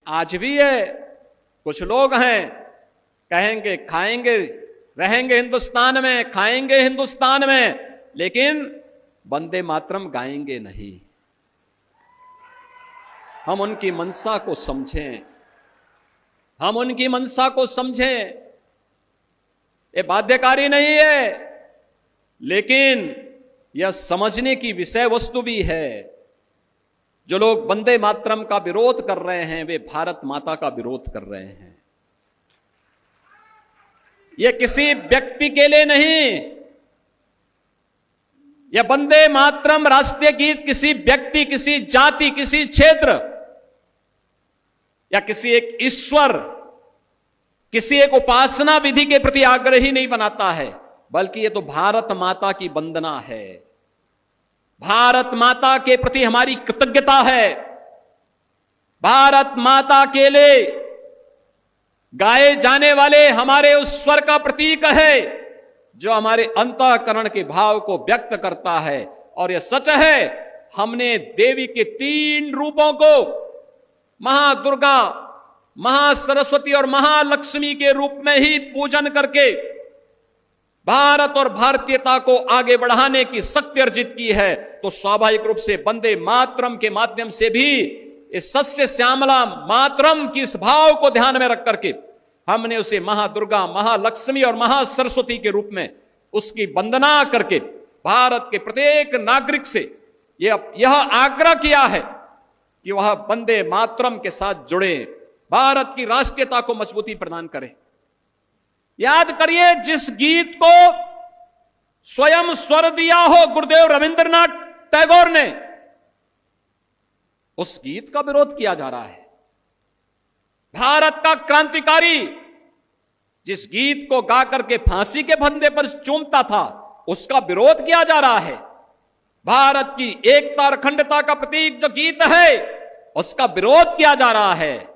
आज भी है, कुछ लोग हैं कहेंगे खाएंगे रहेंगे हिंदुस्तान में, खाएंगे हिंदुस्तान में, लेकिन वंदे मातरम गाएंगे नहीं। हम उनकी मंशा को समझें, हम उनकी मंशा को समझें। ये बाध्यकारी नहीं है, लेकिन यह समझने की विषय वस्तु भी है। जो लोग वंदे मातरम का विरोध कर रहे हैं वे भारत माता का विरोध कर रहे हैं। यह किसी व्यक्ति के लिए नहीं, यह वंदे मातरम राष्ट्रीय गीत किसी व्यक्ति, किसी जाति, किसी क्षेत्र या किसी एक ईश्वर, किसी एक उपासना विधि के प्रति आग्रही नहीं बनाता है, बल्कि यह तो भारत माता की वंदना है, भारत माता के प्रति हमारी कृतज्ञता है, भारत माता के लिए गाए जाने वाले हमारे उस स्वर का प्रतीक है जो हमारे अंतःकरण के भाव को व्यक्त करता है। और यह सच है, हमने देवी के 3 रूपों को महादुर्गा, महासरस्वती और महालक्ष्मी के रूप में ही पूजन करके भारत और भारतीयता को आगे बढ़ाने की शक्ति अर्जित की है। तो स्वाभाविक रूप से वंदे मातरम के माध्यम से भी इस सस्य श्यामला मातरम की इस भाव को ध्यान में रख करके हमने उसे महादुर्गा, महालक्ष्मी और महासरस्वती के रूप में उसकी वंदना करके भारत के प्रत्येक नागरिक से यह आग्रह किया है कि वह वंदे मातरम के साथ जुड़े, भारत की राष्ट्रीयता को मजबूती प्रदान करें। याद करिए, जिस गीत को स्वयं स्वर दिया हो गुरुदेव रविंद्रनाथ टैगोर ने, उस गीत का विरोध किया जा रहा है। भारत का क्रांतिकारी जिस गीत को गा करके फांसी के फंदे पर चूमता था, उसका विरोध किया जा रहा है। भारत की एकता और अखंडता का प्रतीक जो गीत है, उसका विरोध किया जा रहा है।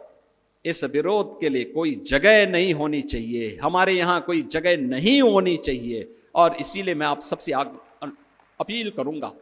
इस विरोध के लिए कोई जगह नहीं होनी चाहिए, हमारे यहां कोई जगह नहीं होनी चाहिए। और इसीलिए मैं आप सबसे अपील करूंगा